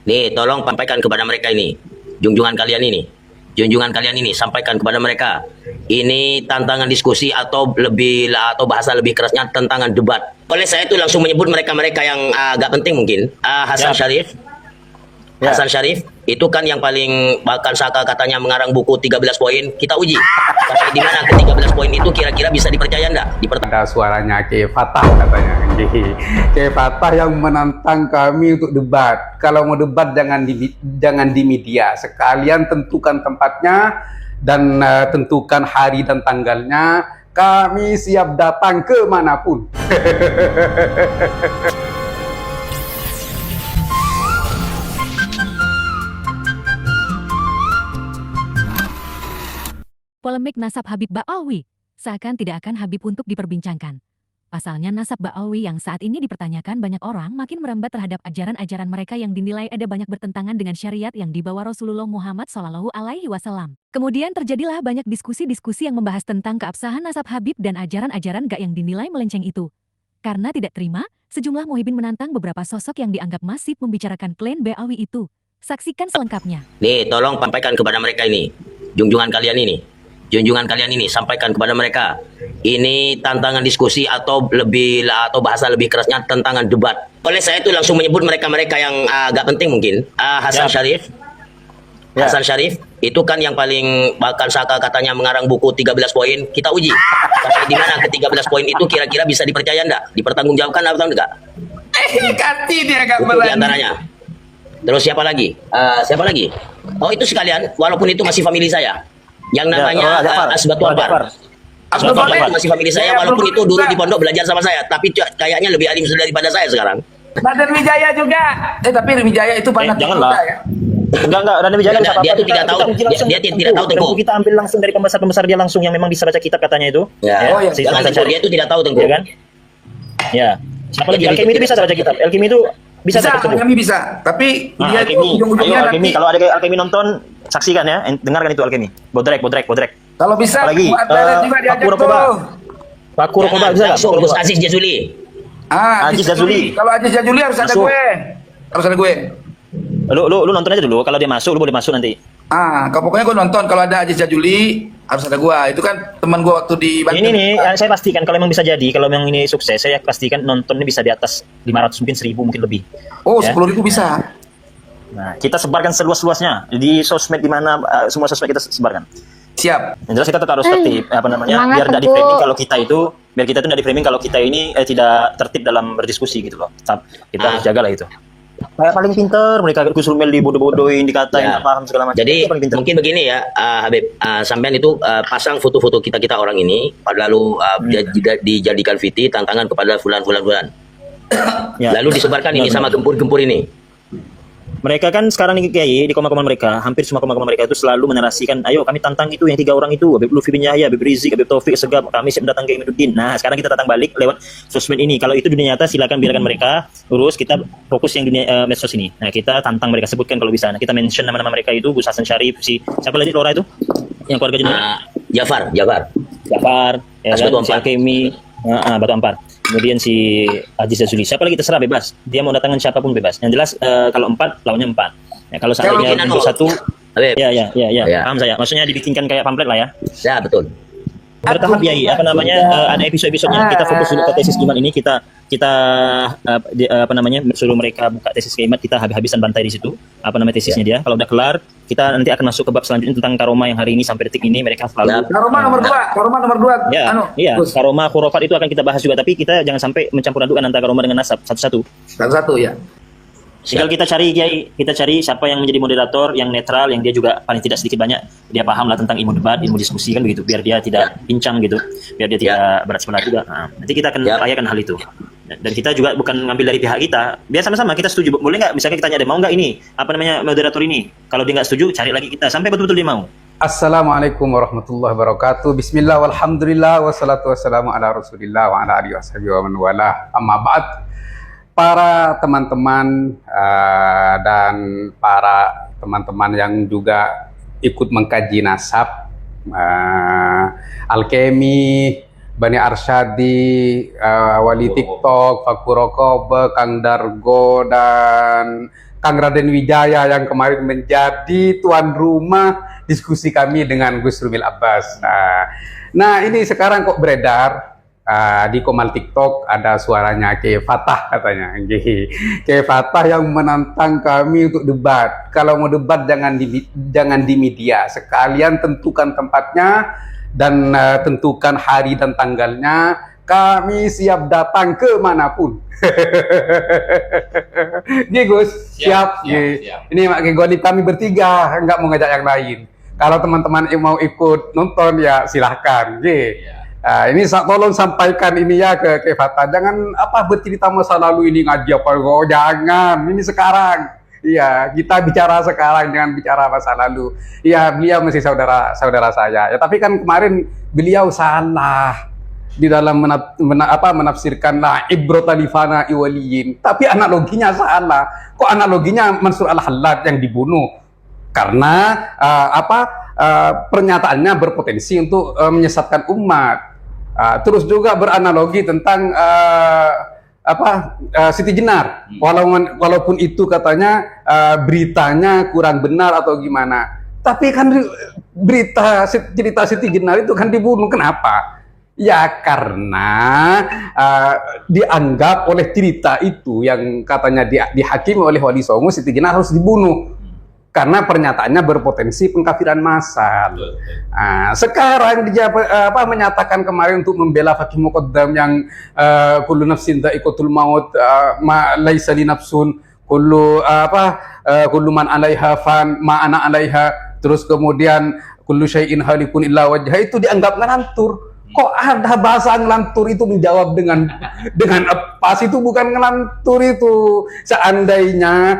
Nih, tolong sampaikan kepada mereka ini. Junjungan kalian ini. Junjungan kalian ini sampaikan kepada mereka. Ini tantangan diskusi atau atau bahasa lebih kerasnya tantangan debat. Oleh saya itu langsung menyebut mereka-mereka yang agak penting mungkin. Hasan Syarif. Ya. Hasan Syarif itu kan yang paling bahkan Saka katanya mengarang buku 13 poin. Kita uji. Sampai di mana ke 13 poin itu kira-kira bisa dipercaya enggak? Ada suaranya Kiai Fatah katanya. Kiai Fatah yang menantang kami untuk debat. Kalau mau debat jangan di media. Sekalian tentukan tempatnya dan tentukan hari dan tanggalnya. Kami siap datang ke manapun. Polemik nasab Habib Ba'alwi, seakan tidak akan Habib untuk diperbincangkan. Pasalnya nasab Ba'alwi yang saat ini dipertanyakan banyak orang makin merambat terhadap ajaran-ajaran mereka yang dinilai ada banyak bertentangan dengan syariat yang dibawa Rasulullah Muhammad SAW. Kemudian terjadilah banyak diskusi-diskusi yang membahas tentang keabsahan nasab Habib dan ajaran-ajaran gak yang dinilai melenceng itu. Karena tidak terima, sejumlah muhibin menantang beberapa sosok yang dianggap masif membicarakan klaim Ba'alwi itu. Saksikan selengkapnya. Nih, tolong sampaikan kepada mereka ini. Junjungan kalian ini. Junjungan kalian ini sampaikan kepada mereka. Ini tantangan diskusi atau bahasa lebih kerasnya tantangan debat. Oleh saya itu langsung menyebut mereka-mereka yang agak penting mungkin. Hasan Syarif. Ya. Hasan Syarif itu kan yang paling bahkan Saka katanya mengarang buku 13 poin. Kita uji. Sampai di mana ke 13 poin itu kira-kira bisa dipercaya enggak? Dipertanggungjawabkan atau enggak? Kati dia agak Itu berani. diantaranya. Terus siapa lagi? Siapa lagi? Oh itu sekalian, walaupun itu masih famili saya. Yang namanya Asbatu Ampar. Asbatu Ampar itu masih famili saya, walaupun itu dulu di pondok belajar sama saya. Tapi kayaknya lebih alim daripada saya sekarang. Raden Wijaya juga. Tapi Wijaya itu pernah janganlah. ya. Enggak, Raden Wijaya Enggak, dia tuh tidak tahu. Dia tidak tahu Tengku. Kita ambil langsung dari pembesar-pembesar dia langsung yang memang bisa baca kitab katanya itu. Ya. Oh, ya. Jangan Tengku, dia itu tidak tahu Tengku. Ya kan? Ya. Siapa lagi? Alkemi itu bisa baca kitab. Alkemi itu bisa baca kami bisa. Tapi Nah, dia Alkemi. Ayo ujung-ujungnya Alkemi, nanti. kalau ada Alkemi nonton, saksikan ya, dengarkan itu Alkemi. Bodrek. Kalau bisa Apalagi, buat Raden juga diajak Paku Rokoba. tuh. Paku Rokoba Jangan, bisa nggak? langsung Paku Gus Rokoba. Aziz Jazuli. Aziz Jazuli. Kalau Aziz Jazuli harus ada Masuk. gue. Harus ada gue. Lu nonton aja dulu. Kalau dia masuk, lu boleh masuk nanti. Pokoknya gue nonton kalau ada Aziz Jazuli harus ada gue. Itu kan teman gue waktu di Banten. Ini nih, saya pastikan kalau memang bisa jadi, kalau memang ini sukses, saya pastikan nontonnya bisa di atas 500, mungkin 1000, mungkin lebih. Oh, Ya. 10.000 bisa. Nah, kita sebarkan seluas-luasnya di sosmed, di mana semua sosmed kita sebarkan. Siap. Yang jelas kita tetap harus tertib, semangat, biar tidak di Tengku. framing kalau kita itu, biar kita itu tidak di framing kalau kita ini tidak tertib dalam berdiskusi gitu loh. Kita harus jagalah itu. Kayak paling pinter, mereka Gus Rumel dibodoh-bodohin, dikatain, Ya. nggak paham segala macam. Jadi Itu paling pinter. mungkin begini ya, Habib, sampean itu pasang foto-foto kita orang ini, lalu dijadikan VT tantangan kepada fulan. Ya. Lalu disebarkan ini sama gempur-gempur ini. Mereka kan sekarang nih Kiai, di koma-koma mereka, hampir semua koma-koma mereka itu selalu menarasikan, ayo kami tantang itu yang 3 orang itu, Habib Lutfi bin Yahya, Habib Rizik, Habib Taufik Segaf, kami siap datang ke Imaduddin. Nah, sekarang kita datang balik lewat sosmed ini. Kalau itu dunia nyata silakan biarkan mereka urus, kita fokus yang dunia medsos ini. Nah, kita tantang mereka, sebutkan kalau bisa. Nah, kita mention nama-nama mereka itu, Gus Hasan Syarif, siapa lagi Lora itu? Yang keluarga jenderal. Jafar. Jafar, ya Batu kan, si Ampar. Alkemi, Batu Ampar. Kemudian si Aziz Jazuli. Siapa lagi terserah, bebas. Dia mau datangkan siapapun bebas. Yang jelas kalau 4 lawannya 4. Ya, kalau seandainya mungkin untuk 1, Habib. ya. Ya. Paham saya. Maksudnya dibikinkan kayak pamflet lah ya. Ya, betul. Bertahap ya, ada episode-episodenya. Kita fokus dulu ke tesis iman ini. Kita suruh mereka buka tesis iman, kita habis-habisan bantai di situ. Tesisnya dia. Kalau udah kelar, kita nanti akan masuk ke bab selanjutnya tentang karomah yang hari ini sampai detik ini mereka selalu. Karoma nomor 2. Ya, iya. Gus. Karomah khurafat itu akan kita bahas juga, tapi kita jangan sampai mencampur adukan antara karomah dengan nasab satu-satu. Satu ya. Tinggal kita cari Kiai, kita cari siapa yang menjadi moderator yang netral, yang dia juga paling tidak sedikit banyak dia paham lah tentang ilmu debat, ilmu diskusi kan begitu, biar dia tidak pincang gitu, biar dia tidak berat sebelah juga. Nah, nanti kita akan rayakan hal itu. Dan kita juga bukan ngambil dari pihak kita, biar sama-sama kita setuju. Boleh nggak? Misalnya kita tanya ada mau nggak ini moderator ini? Kalau dia nggak setuju, cari lagi kita sampai betul-betul dia mau. Assalamualaikum warahmatullahi wabarakatuh. Bismillah walhamdulillah wassalatu wassalamu ala rasulillah wa ala alihi washabihi wa man walah. Amma ba'd. Para teman-teman dan para teman-teman yang juga ikut mengkaji nasab, Alkemi, Bani Arsyadi, Wali TikTok, Paku Rokoba, Kang Dargo, dan Kang Raden Wijaya yang kemarin menjadi tuan rumah diskusi kami dengan Gus Rumil Abbas. Nah ini sekarang kok beredar di komal TikTok ada suaranya Kiai Fatah katanya. Kiai Fatah yang menantang kami untuk debat. Kalau mau debat jangan di media, sekalian tentukan tempatnya dan tentukan hari dan tanggalnya. Kami siap datang ke manapun. Nih Gus, siap. Ini Mak Goni kami bertiga, nggak mau ngajak yang lain. Kalau teman-teman mau ikut nonton ya silahkan. Ini tolong sampaikan ini ya ke Fatah. Jangan bercerita masa lalu ini ngaji apa kok. Jangan. Ini sekarang. Iya, kita bicara sekarang, jangan bicara masa lalu. Iya, beliau masih saudara saya. Ya, tapi kan kemarin beliau salah di dalam menafsirkan la ibrata li fana iwaliyin, tapi analoginya salah. Kok analoginya Mansur Al-Hallaj yang dibunuh karena pernyataannya berpotensi untuk menyesatkan umat. Terus juga beranalogi tentang Siti Jenar, walaupun itu katanya beritanya kurang benar atau gimana, tapi kan cerita Siti Jenar itu kan dibunuh. Kenapa? Ya karena dianggap oleh cerita itu yang katanya dihakimi oleh Wali Songo, Siti Jenar harus dibunuh karena pernyataannya berpotensi pengkafiran massal. Sekarang dia menyatakan kemarin untuk membela Fakih Muqaddam yang kullu nafsin dha'iqatul maut, ma laisa li nafsun, kullu man 'alaiha fan, ma ana 'alaiha, terus kemudian kullu syai'in halikun illa wajha, itu dianggap ngelantur. Kok ada bahasa ngelantur itu menjawab dengan pas? Itu bukan ngelantur itu. Seandainya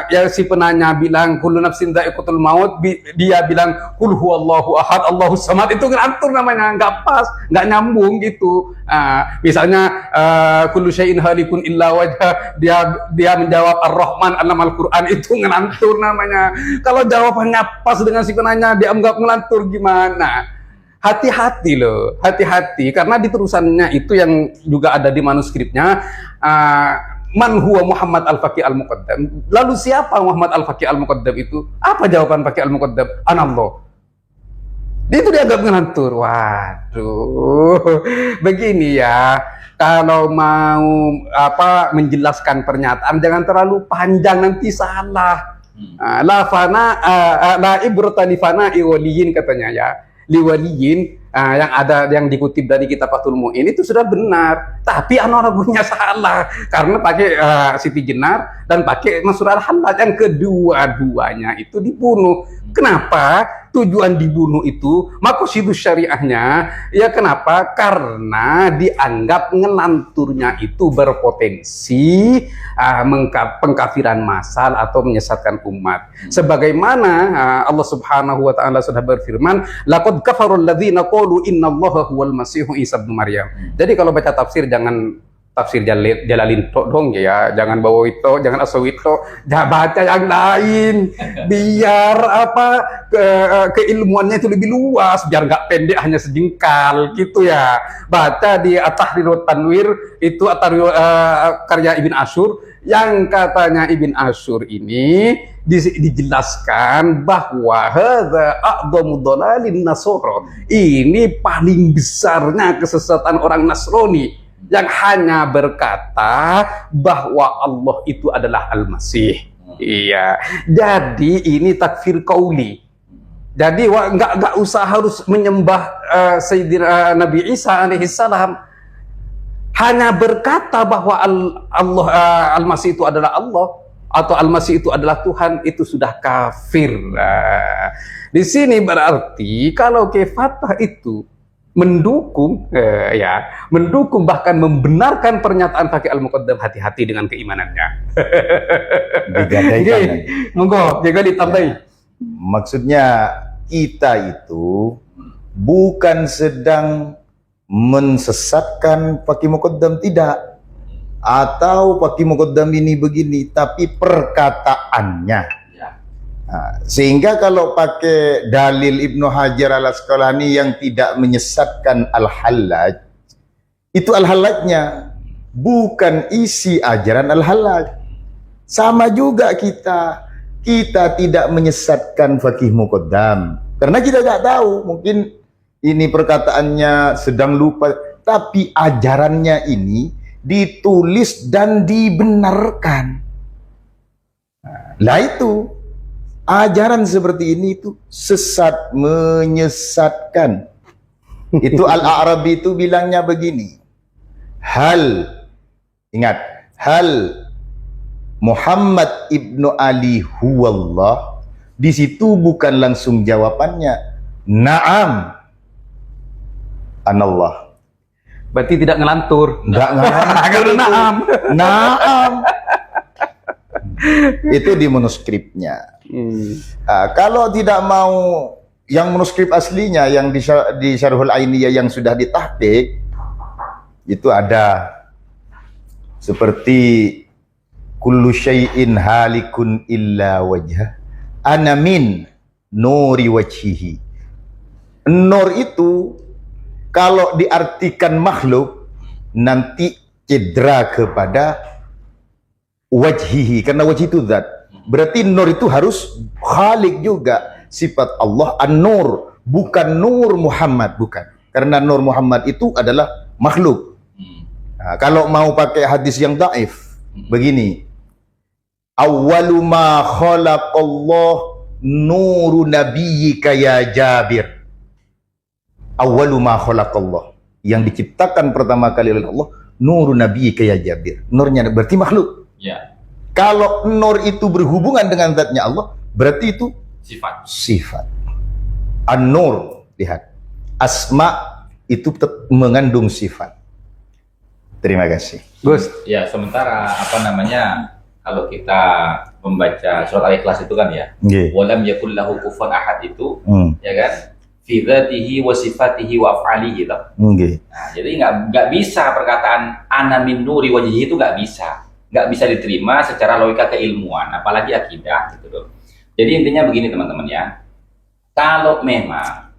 ya si penanya bilang kullu nafsin dha'iqatul maut, dia bilang qul huwallahu ahad Allahus samad, itu ngelantur namanya, nggak pas, nggak nyambung gitu. Misalnya kullu syai'in halikun illa wajha, dia menjawab Ar-Rahman alamal Quran, itu ngelantur namanya. Kalau jawabannya pas dengan si penanya dianggap ngelantur gimana? Hati-hati loh, hati-hati, karena di terusannya itu yang juga ada di manuskripnya, man huwa Muhammad Al-Faqih Al-Muqaddam. Lalu siapa Muhammad Al-Faqih Al-Muqaddam itu? Apa jawaban Faqih Al-Muqaddam? Anallah. Itu dianggap ngelantur. Waduh, begini ya. Kalau mau menjelaskan pernyataan jangan terlalu panjang, nanti salah. La ibrata li fana iwaliyin katanya ya. Liwaliyin yang dikutip dari kitab Fathul Mu'in itu sudah benar, tapi analoginya salah karena pakai Siti Jenar dan pakai Mansur Al-Hallaj yang kedua-duanya itu dibunuh. Kenapa tujuan dibunuh itu? Maqasidus syariahnya ya kenapa? Karena dianggap ngelanturnya itu berpotensi pengkafiran massal atau menyesatkan umat. Sebagaimana Allah Subhanahu wa taala sudah berfirman, laqad kafarul ladzina qalu innallaha huwal masihu Isa ibnu Maryam. Jadi kalau baca tafsir jangan tafsir Jalalain dong ya, jangan bawa itu, jangan asawito, jangan baca yang lain, biar keilmuannya itu lebih luas, biar nggak pendek hanya sejengkal gitu ya. Baca di At-Tahrir wa Tanwir itu karya Ibn Ashur, yang katanya Ibn Ashur ini dijelaskan bahwa hadza a'dhamu dhalalin nasara, ini paling besarnya kesesatan orang Nasrani yang hanya berkata bahwa Allah itu adalah Al-Masih. Iya. Jadi ini takfir qauli. Jadi nggak usah harus menyembah Sayyidina Nabi Isa alaihissalam. Hanya berkata bahwa Al-Masih itu adalah Allah atau Al-Masih itu adalah Tuhan, itu sudah kafir. Di sini berarti kalau Fatah itu mendukung bahkan membenarkan pernyataan Faqih Al-Muqaddam, hati-hati dengan keimanannya. Digadaikan. Monggo, jaga ditambahi. Maksudnya kita itu bukan sedang mensesatkan Faqih Muqaddam, tidak. Atau Faqih Muqaddam ini begini, tapi perkataannya. Sehingga kalau pakai dalil Ibnu Hajar Al-Asqalani yang tidak menyesatkan Al-Hallaj, itu Al-Hallajnya, bukan isi ajaran Al-Hallaj. Sama juga kita tidak menyesatkan Faqih Muqaddam karena kita nggak tahu, mungkin ini perkataannya sedang lupa, tapi ajarannya ini ditulis dan dibenarkan. Lah itu ajaran seperti ini itu sesat, menyesatkan. Itu Al-A'rabi itu bilangnya begini, ingat, hal Muhammad ibnu Ali huwallah, di situ bukan langsung jawabannya na'am anallah. Berarti tidak ngelantur. Enggak Kalau na'am. Na'am. Itu di manuskripnya. Kalau tidak mau yang manuskrip aslinya yang di Syarhul Ainiyah yang sudah ditahqiq, itu ada seperti kullu syai'in halikun illa wajhah ana min nuri wajhihi. Nur itu kalau diartikan makhluk nanti cedera kepada wajhihi, karena wajh itu zat. Berarti nur itu harus khalik juga, sifat Allah an-nur, bukan nur Muhammad, bukan. Karena nur Muhammad itu adalah makhluk. Nah, kalau mau pakai hadis yang dhaif begini, awwalu ma khalaqallah nuru nabiyyika ya Jabir. Awwalu ma khalaqallah, yang diciptakan pertama kali oleh Allah nuru nabiyyika ya Jabir. Nurnya berarti makhluk. Ya. Kalau nur itu berhubungan dengan zatnya Allah, berarti itu sifat. An-nur, lihat. Asma itu mengandung sifat. Terima kasih. Gus, Ya, sementara kalau kita membaca surat Al-Ikhlas itu kan ya, Nggih. walam yakul lahu kufuwan ahad itu, ya kan? Fi dzatihi wa sifatihi wa af'alihi gitu. Nggih. Nah, jadi nggak bisa perkataan ana min nuri wajhihi itu nggak bisa diterima secara logika keilmuan, apalagi akidah gitu loh. Jadi intinya begini teman-teman ya, kalau memang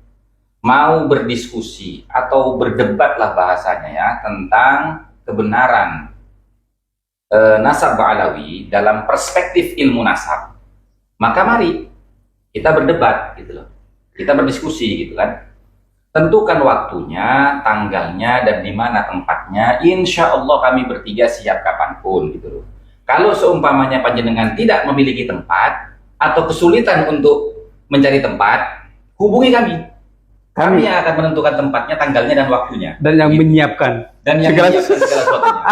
mau berdiskusi atau berdebat lah bahasanya ya tentang kebenaran nasab Ba'alawi dalam perspektif ilmu nasab, maka mari kita berdebat gitu loh, kita berdiskusi gitu kan. Tentukan waktunya, tanggalnya, dan di mana tempatnya. Insya Allah kami bertiga siap kapanpun gitu loh. Kalau seumpamanya panjenengan tidak memiliki tempat atau kesulitan untuk mencari tempat, hubungi kami. Kami yang akan menentukan tempatnya, tanggalnya, dan waktunya. dan yang Gitu. menyiapkan. Dan yang segala menyiapkan segala sesuatunya.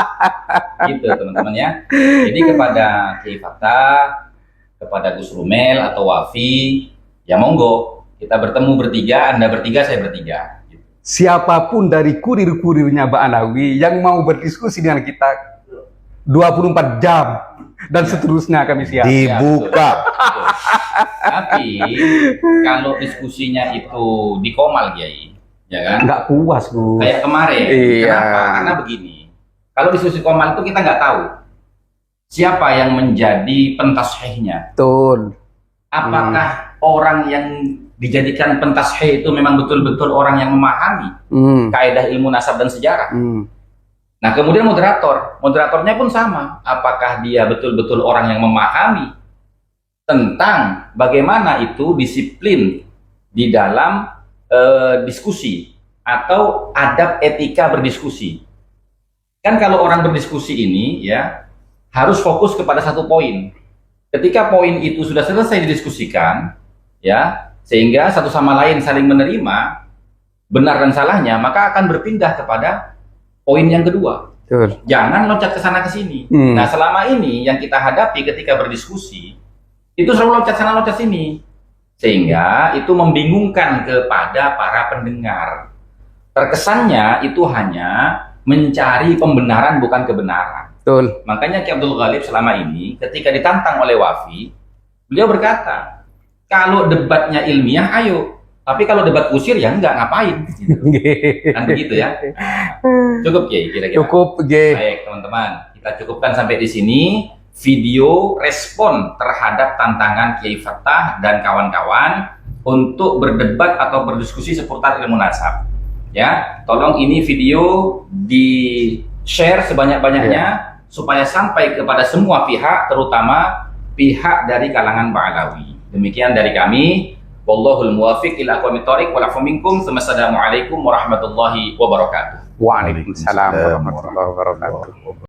Gitu teman-teman ya. Jadi kepada Kiai Fatah, kepada Gus Rumel atau Wafi, ya monggo kita bertemu bertiga, Anda bertiga, saya bertiga. Gitu. Siapapun dari kurir-kurirnya Ba'alawi yang mau berdiskusi dengan kita 24 jam dan seterusnya kami siap. Dibuka. Betul. Tapi kalau diskusinya itu di Komal, Kiai, ya kan? Nggak puas, Gus. Kayak kemarin. Iya. Kenapa? Karena begini. Kalau diskusi Komal itu kita nggak tahu siapa yang menjadi pentashihnya. Betul. Apakah orang yang dijadikan pentashih itu memang betul-betul orang yang memahami kaidah ilmu nasab dan sejarah? Nah, kemudian moderatornya pun sama. Apakah dia betul-betul orang yang memahami tentang bagaimana itu disiplin di dalam diskusi atau adab etika berdiskusi? Kan kalau orang berdiskusi ini ya harus fokus kepada satu poin. Ketika poin itu sudah selesai didiskusikan, ya, sehingga satu sama lain saling menerima benar dan salahnya, maka akan berpindah kepada poin yang kedua. Betul. Jangan loncat ke sana ke sini. Nah, selama ini yang kita hadapi ketika berdiskusi itu selalu loncat sana loncat sini, sehingga itu membingungkan kepada para pendengar. Terkesannya itu hanya mencari pembenaran bukan kebenaran. Betul. Makanya Ki Abdul Ghalib selama ini ketika ditantang oleh Wafi, beliau berkata, kalau debatnya ilmiah ayo, tapi kalau debat kusir ya enggak, ngapain gitu. Kan begitu ya. Nah, cukup ya kira-kira. Cukup, Baik teman-teman, kita cukupkan sampai di sini video respon terhadap tantangan Kiai Fatah dan kawan-kawan untuk berdebat atau berdiskusi seputar ilmu nasab. Ya, tolong ini video di share sebanyak-banyaknya supaya sampai kepada semua pihak, terutama pihak dari kalangan Ba'alawi. Demikian dari kami. Wallahul muwafiq ila aqwamit thoriq wal afu minkum. Wassalamualaikum warahmatullahi wabarakatuh. Waalaikumsalam warahmatullahi wabarakatuh.